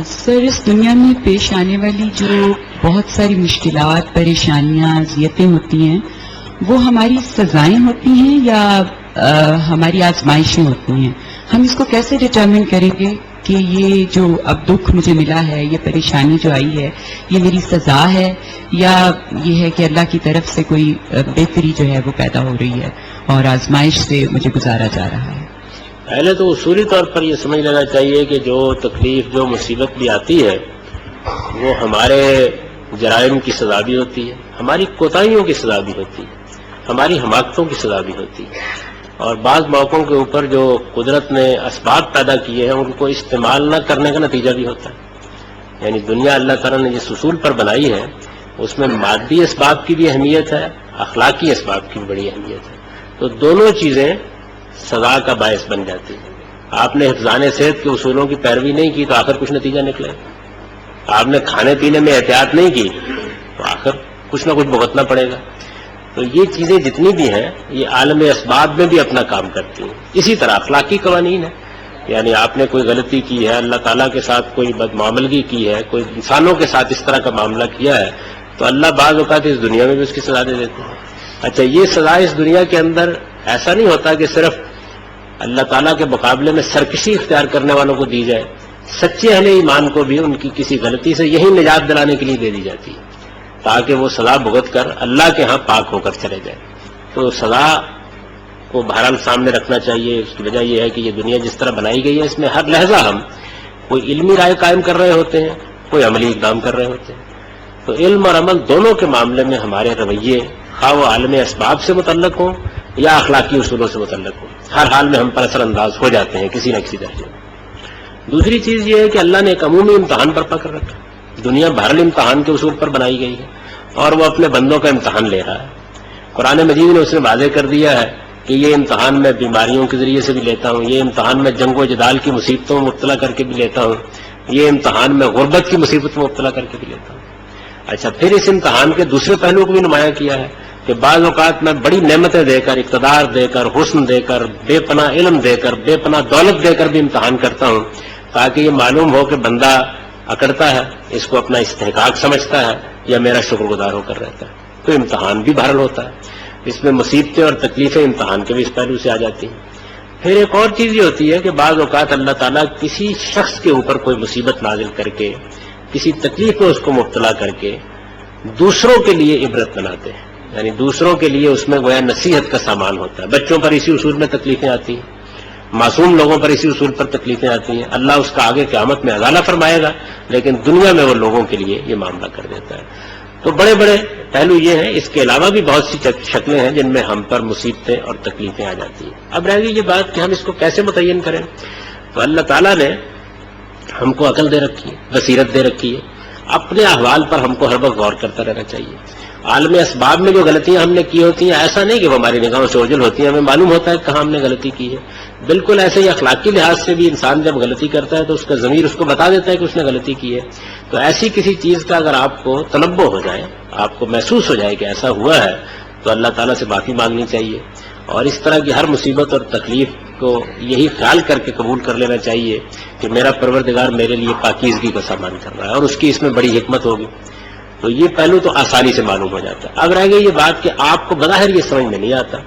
سر اس دنیا میں پیش آنے والی جو بہت ساری مشکلات، پریشانیاں، اذیتیں ہوتی ہیں، وہ ہماری سزائیں ہوتی ہیں یا ہماری آزمائشیں ہوتی ہیں؟ ہم اس کو کیسے ڈٹرمن کریں گے کہ یہ جو اب دکھ مجھے ملا ہے، یہ پریشانی جو آئی ہے، یہ میری سزا ہے یا یہ ہے کہ اللہ کی طرف سے کوئی بہتری جو ہے وہ پیدا ہو رہی ہے اور آزمائش سے مجھے گزارا جا رہا ہے؟ پہلے تو اصولی طور پر یہ سمجھ لینا چاہیے کہ جو تکلیف، جو مصیبت بھی آتی ہے وہ ہمارے جرائم کی سزا بھی ہوتی ہے، ہماری کوتاہیوں کی سزا بھی ہوتی ہے، ہماری حماقتوں کی سزا بھی ہوتی ہے، اور بعض موقعوں کے اوپر جو قدرت نے اسباب پیدا کیے ہیں ان کو استعمال نہ کرنے کا نتیجہ بھی ہوتا ہے۔ یعنی دنیا اللہ تعالیٰ نے جس اصول پر بنائی ہے اس میں مادی اسباب کی بھی اہمیت ہے، اخلاقی اسباب کی بھی بڑی اہمیت ہے، تو دونوں چیزیں سزا کا باعث بن جاتی ہیں۔ آپ نے حفظان صحت کے اصولوں کی پیروی نہیں کی تو آخر کچھ نتیجہ نکلے، آپ نے کھانے پینے میں احتیاط نہیں کی تو آخر کچھ نہ کچھ بھگتنا پڑے گا۔ تو یہ چیزیں جتنی بھی ہیں یہ عالم اسباب میں بھی اپنا کام کرتی ہیں۔ اسی طرح اخلاقی قوانین ہیں، یعنی آپ نے کوئی غلطی کی ہے، اللہ تعالیٰ کے ساتھ کوئی بدمعاملگی کی ہے، کوئی انسانوں کے ساتھ اس طرح کا معاملہ کیا ہے تو اللہ بعض اوقات اس دنیا میں بھی اس کی سزا دے دیتے ہیں۔ اچھا، یہ سزا اس دنیا کے اندر ایسا نہیں ہوتا کہ صرف اللہ تعالیٰ کے مقابلے میں سرکشی اختیار کرنے والوں کو دی جائے، سچے اہل ایمان کو بھی ان کی کسی غلطی سے یہی نجات دلانے کے لیے دے دی جاتی ہے تاکہ وہ سزا بھگت کر اللہ کے ہاں پاک ہو کر چلے جائے۔ تو سزا کو بہرحال سامنے رکھنا چاہیے۔ اس کی وجہ یہ ہے کہ یہ دنیا جس طرح بنائی گئی ہے اس میں ہر لحظہ ہم کوئی علمی رائے قائم کر رہے ہوتے ہیں، کوئی عملی اقدام کر رہے ہوتے ہیں، تو علم اور عمل دونوں کے معاملے میں ہمارے رویے خواہ وہ عالم اسباب سے متعلق ہوں یا اخلاقی اصولوں سے متعلق ہوں، ہر حال میں ہم پر اثر انداز ہو جاتے ہیں کسی نہ کسی درجے میں۔ دوسری چیز یہ ہے کہ اللہ نے ایک عمومی امتحان برپا کر رکھا ہے۔ دنیا بہرحال امتحان کے اصول پر بنائی گئی ہے اور وہ اپنے بندوں کا امتحان لے رہا ہے۔ قرآن مجید نے اس نے واضح کر دیا ہے کہ یہ امتحان میں بیماریوں کے ذریعے سے بھی لیتا ہوں، یہ امتحان میں جنگ و جدال کی مصیبتوں میں مبتلا کر کے بھی لیتا ہوں، یہ امتحان میں غربت کی مصیبت میں مبتلا کر کے بھی لیتا ہوں۔ اچھا، پھر اس امتحان کے دوسرے پہلو کو بھی نمایاں کیا ہے کہ بعض اوقات میں بڑی نعمتیں دے کر، اقتدار دے کر، حسن دے کر، بے پناہ علم دے کر، بے پناہ دولت دے کر بھی امتحان کرتا ہوں تاکہ یہ معلوم ہو کہ بندہ اکڑتا ہے، اس کو اپنا استحقاق سمجھتا ہے یا میرا شکر گزار ہو کر رہتا ہے۔ تو امتحان بھی بہرحال ہوتا ہے، اس میں مصیبتیں اور تکلیفیں امتحان کے بھی اس پہلو سے آ جاتی ہیں۔ پھر ایک اور چیز یہ ہوتی ہے کہ بعض اوقات اللہ تعالیٰ کسی شخص کے اوپر کوئی مصیبت نازل کر کے، کسی تکلیف میں اس کو مبتلا کر کے دوسروں کے لیے عبرت بناتے ہیں، یعنی دوسروں کے لیے اس میں گویا نصیحت کا سامان ہوتا ہے۔ بچوں پر اسی اصول میں تکلیفیں آتی ہیں، معصوم لوگوں پر اسی اصول پر تکلیفیں آتی ہیں، اللہ اس کا آگے قیامت میں ازالہ فرمائے گا لیکن دنیا میں وہ لوگوں کے لیے یہ معاملہ کر دیتا ہے۔ تو بڑے بڑے پہلو یہ ہیں، اس کے علاوہ بھی بہت سی شکلیں ہیں جن میں ہم پر مصیبتیں اور تکلیفیں آ جاتی ہیں۔ اب رہ گئی یہ بات کہ ہم اس کو کیسے متعین کریں، تو اللہ تعالیٰ نے ہم کو عقل دے رکھی ہے، بصیرت دے رکھی ہے، اپنے احوال پر ہم کو ہر وقت غور کرتا رہنا چاہیے۔ عالم اسباب میں جو غلطیاں ہم نے کی ہوتی ہیں ایسا نہیں کہ وہ ہماری نگاہوں سے اوجھل ہوتی ہیں، ہمیں معلوم ہوتا ہے کہ کہاں ہم نے غلطی کی ہے۔ بالکل ایسے ہی اخلاقی لحاظ سے بھی انسان جب غلطی کرتا ہے تو اس کا ضمیر اس کو بتا دیتا ہے کہ اس نے غلطی کی ہے۔ تو ایسی کسی چیز کا اگر آپ کو تنبؤ ہو جائے، آپ کو محسوس ہو جائے کہ ایسا ہوا ہے تو اللہ تعالیٰ سے معافی مانگنی چاہیے، اور اس طرح کی ہر مصیبت اور تکلیف کو یہی خیال کر کے قبول کر لینا چاہیے کہ میرا پروردگار میرے لیے پاکیزگی کا سامان کر رہا ہے اور اس کی اس میں بڑی حکمت ہوگی۔ تو یہ پہلو تو آسانی سے معلوم ہو جاتا ہے۔ اب رہ گئی یہ بات کہ آپ کو بظاہر یہ سمجھ میں نہیں آتا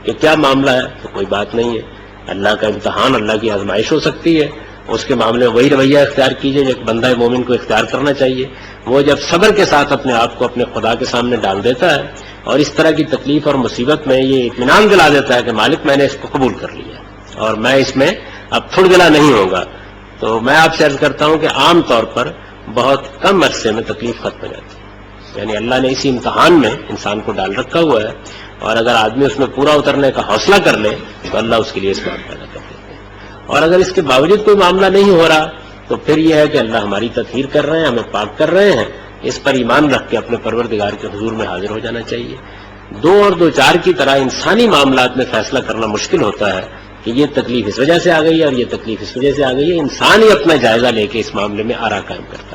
کہ کیا معاملہ ہے، تو کوئی بات نہیں ہے، اللہ کا امتحان، اللہ کی آزمائش ہو سکتی ہے، اس کے معاملے میں وہی رویہ اختیار کیجئے جو ایک بندہ مومن کو اختیار کرنا چاہیے۔ وہ جب صبر کے ساتھ اپنے آپ کو اپنے خدا کے سامنے ڈال دیتا ہے اور اس طرح کی تکلیف اور مصیبت میں یہ اطمینان دلا دیتا ہے کہ مالک میں نے اس کو قبول کر لیا اور میں اس میں اب تھڑ گلا نہیں ہوگا، تو میں آپ سے عرض کرتا ہوں کہ عام طور پر بہت کم عرصے میں تکلیف ختم ہو جاتی ہے۔ یعنی اللہ نے اسی امتحان میں انسان کو ڈال رکھا ہوا ہے، اور اگر آدمی اس میں پورا اترنے کا حوصلہ کر لے تو اللہ اس کے لیے اس بات پیدا کر دیتے ہیں۔ اور اگر اس کے باوجود کوئی معاملہ نہیں ہو رہا تو پھر یہ ہے کہ اللہ ہماری تطہیر کر رہے ہیں، ہمیں پاک کر رہے ہیں، اس پر ایمان رکھ کے اپنے پروردگار کے حضور میں حاضر ہو جانا چاہیے۔ دو اور دو چار کی طرح انسانی معاملات میں فیصلہ کرنا مشکل ہوتا ہے کہ یہ تکلیف اس وجہ سے آ گئی ہے اور یہ تکلیف اس وجہ سے آ گئی ہے۔ انسان ہی اپنا جائزہ لے کے اس معاملے میں آرا قائم کرتا ہے۔